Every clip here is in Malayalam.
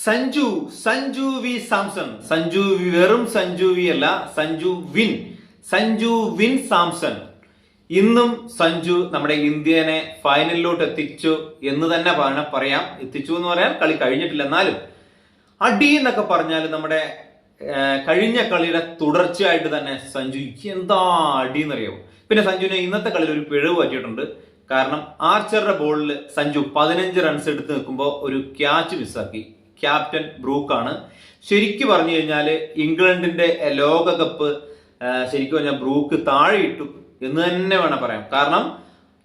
സഞ്ജു വി സാംസൺ. സഞ്ജു വി വെറും സഞ്ജു വി അല്ല, സഞ്ജു വിൻ സാംസൺ. ഇന്നും സഞ്ജു നമ്മുടെ ഇന്ത്യനെ ഫൈനലിലോട്ട് എത്തിച്ചു എന്ന് തന്നെ പറയാം. എത്തിച്ചു എന്ന് പറയാൻ കളി കഴിഞ്ഞിട്ടില്ല, എന്നാലും അടി എന്നൊക്കെ പറഞ്ഞാൽ നമ്മുടെ കഴിഞ്ഞ കളിയുടെ തുടർച്ചയായിട്ട് തന്നെ സഞ്ജു എന്താ അടി എന്നറിയാമോ. പിന്നെ സഞ്ജുവിനെ ഇന്നത്തെ കളിയിൽ ഒരു പിഴവ് പറ്റിയിട്ടുണ്ട്. കാരണം ആർച്ചറുടെ ബോളിൽ സഞ്ജു 15 റൺസ് എടുത്ത് നിൽക്കുമ്പോൾ ഒരു ക്യാച്ച് മിസ്സാക്കി. ക്യാപ്റ്റൻ ബ്രൂക്കാണ്. ശരിക്കും പറഞ്ഞു കഴിഞ്ഞാൽ ഇംഗ്ലണ്ടിന്റെ ലോകകപ്പ് ശരിക്കും പറഞ്ഞാൽ ബ്രൂക്ക് താഴെ ഇട്ടു എന്ന് തന്നെ വേണം പറയാം. കാരണം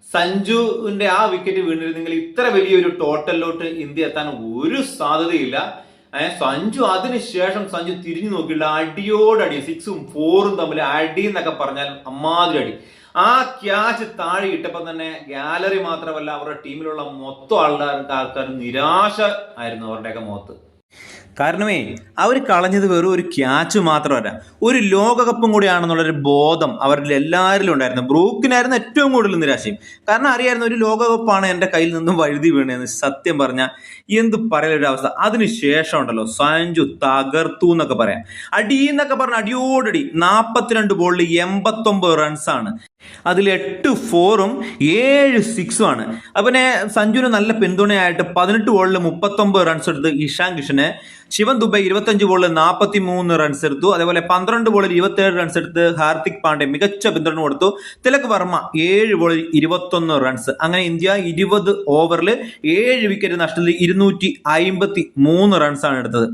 സഞ്ജുവിന്റെ ആ വിക്കറ്റ് വീണിരുന്നെങ്കിൽ ഇത്ര വലിയൊരു ടോട്ടലിലോട്ട് ഇന്ത്യ എത്താൻ ഒരു സാധ്യതയില്ല. സഞ്ജു അതിനുശേഷം സഞ്ജു തിരിഞ്ഞു നോക്കിയില്ല, അടിയോടടി 6ഉം 4ഉം തമ്മിൽ അടി എന്നൊക്കെ പറഞ്ഞാൽ അമ്മാതിരി അടി. ആ ക്യാച്ച് താഴെ ഇട്ടപ്പോൾ തന്നെ ഗാലറി മാത്രമല്ല അവരുടെ ടീമിലുള്ള മൊത്തം ആൾക്കാർ നിരാശ ആയിരുന്നു അവരുടെയൊക്കെ മുഖത്ത്. കാരണമേ അവർ കളഞ്ഞത് വെറും ഒരു ക്യാച്ച് മാത്രമല്ല, ഒരു ലോകകപ്പും കൂടിയാണെന്നുള്ളൊരു ബോധം അവരിൽ എല്ലാവരിലും ഉണ്ടായിരുന്നു. ബ്രൂക്കിനായിരുന്നു ഏറ്റവും കൂടുതൽ നിരാശയും. കാരണം അറിയായിരുന്നു ഒരു ലോകകപ്പാണ് എൻ്റെ കയ്യിൽ നിന്നും വഴുതി വീണതെന്ന്. സത്യം പറഞ്ഞാൽ എന്ത് പറയലൊരു അവസ്ഥ. അതിനുശേഷം ഉണ്ടല്ലോ സഞ്ജു തകർത്തു എന്നൊക്കെ പറയാം. അടി എന്നൊക്കെ പറഞ്ഞ അടിയോടടി 42 ബോളിൽ 89 റൺസാണ്. അതിൽ 8 4ഉം 7 6ഉം ആണ്. പിന്നെ സഞ്ജുവിന് നല്ല പിന്തുണയായിട്ട് 18 ബോളിൽ 39 റൺസ് എടുത്ത് ഇഷാൻ കിഷന്. ശിവൻ ദുബൈ 25 ബോളിൽ 43 റൺസ് എടുത്തു. അതേപോലെ 12 ബോളിൽ 27 റൺസ് എടുത്ത് ഹാർദിക് പാണ്ഡ്യ മികച്ച പിന്തുണ കൊടുത്തു. തിലക് വർമ്മ 7 ബോളിൽ 21 റൺസ്. അങ്ങനെ ഇന്ത്യ 20 ഓവറിൽ 7 വിക്കറ്റ് നഷ്ടത്തിൽ 253 റൺസാണ് എടുത്തത്.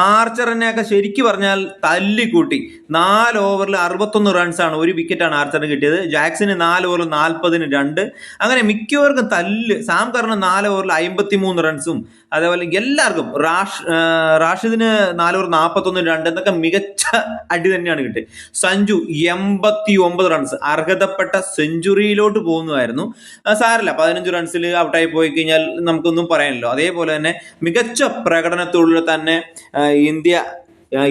ആർച്ചറിനെയൊക്കെ ശരിക്കും പറഞ്ഞാൽ തല്ലിക്കൂട്ടി. 4 ഓവറിൽ 61 റൺസാണ്, 1 വിക്കറ്റാണ് ആർച്ചറിന് കിട്ടിയത്. ജാക്സന് 4 ഓവറിൽ 40-ന് 2. അങ്ങനെ മിക്കവർക്കും തല്ല്. സാം കറിന് 4 ഓവറിൽ 53 റൺസും. അതേപോലെ എല്ലാവർക്കും റാഷിദിന് 4 ഓവർ 41-ന് 2 എന്നൊക്കെ മികച്ച അടി തന്നെയാണ് കിട്ടിയത്. സഞ്ജു 89 റൺസ് അർഹതപ്പെട്ട സെഞ്ചുറിയിലോട്ട് പോകുന്നതായിരുന്നു. സാരല്ല, 15 റൺസിൽ ഔട്ടായി പോയി കഴിഞ്ഞാൽ നമുക്കൊന്നും പറയാനല്ലോ. അതേപോലെ തന്നെ മികച്ച പ്രകടനത്തോടെ തന്നെ ഇന്ത്യ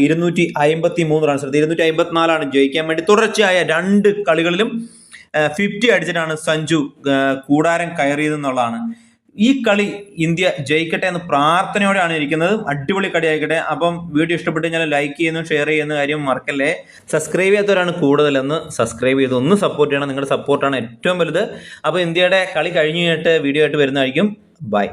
253 റൺസ് എടുത്ത് 254 ജയിക്കാൻ വേണ്ടി തുടർച്ചയായ 2 കളികളിലും 50 അടിച്ചിട്ടാണ് സഞ്ജു കൂടാരം കയറിയതെന്നുള്ളതാണ്. ഈ കളി ഇന്ത്യ ജയിക്കട്ടെ എന്ന് പ്രാർത്ഥനയോടെയാണ് ഇരിക്കുന്നത്. അടിപൊളി കളി ആയിക്കട്ടെ. അപ്പം വീഡിയോ ഇഷ്ടപ്പെട്ട് കഴിഞ്ഞാൽ ലൈക്ക് ചെയ്യുന്നു, ഷെയർ ചെയ്യുന്ന കാര്യം മറക്കല്ലേ. സബ്സ്ക്രൈബ് ചെയ്യാത്തവരാണ് കൂടുതലെന്ന് സബ്സ്ക്രൈബ് ചെയ്ത് ഒന്ന് സപ്പോർട്ട് ചെയ്യണം. നിങ്ങളുടെ സപ്പോർട്ടാണ് ഏറ്റവും വലുത്. അപ്പോൾ ഇന്ത്യയുടെ കളി കഴിഞ്ഞ് കഴിഞ്ഞിട്ട് വീഡിയോ ആയിട്ട് വരുന്നതായിരിക്കും. ബൈ.